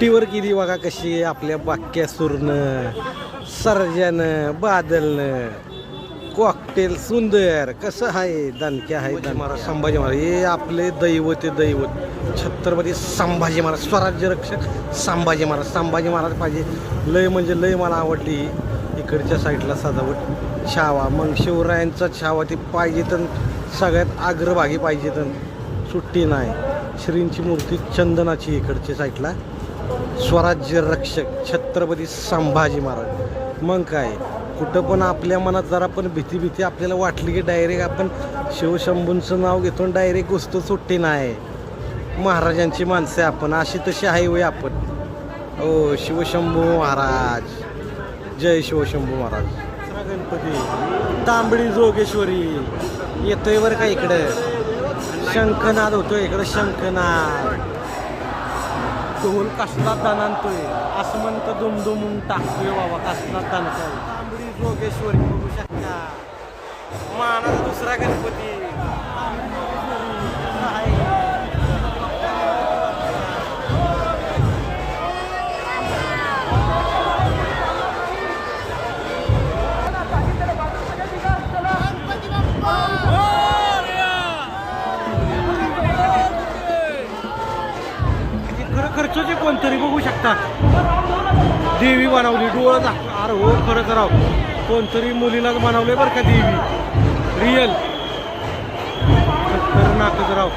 सुट्टीवर गेली बघा कशी आपल्या बाक्यासूरनं सर्जन बादलनं कॉकटेल सुंदर कसं आहे दणक्या आहे महाराज संभाजी महाराज हे आपले दैवत दैवत छत्रपती संभाजी महाराज स्वराज्य रक्षक संभाजी महाराज पाहिजे लय म्हणजे लय मला आवडली इकडच्या साईडला सजावट छावा मग शिवरायांचा छावा ती पाहिजे तर सगळ्यात अग्रभागी पाहिजे तर सुट्टी नाही श्रींची मूर्ती चंदनाची इकडच्या साईडला स्वराज्य रक्षक छत्रपती संभाजी महाराज मग काय कुठं पण आपल्या मनात जरा पण भीती आपल्याला वाटली की डायरेक्ट आपण शिवशंभूंचं नाव घेतो डायरेक्ट गोष्ट सुट्टी नाही महाराजांची माणसे आपण अशी तशी आहे वय आपण ओ शिवशंभू महाराज जय शिवशंभू महाराज गणपती तांबडी जोगेश्वरी येतोय बरं का इकडं शंखनाद होतोय इकडं शंखनाद ढोल कसला ताण आणतोय असं म्हणतं दुमदुमून टाकतोय बाबा कसला ताण तांबडी जोगेश्वरी बघू शकता मानाचा दुसरा गणपती खर्चाचे कोणतरी बघू शकता देवी बनवली डोळं दाखव अरे हो खरंच राव कोणतरी मुलीलाच बनवले बरं का देवी रिअल खतरनाकच राव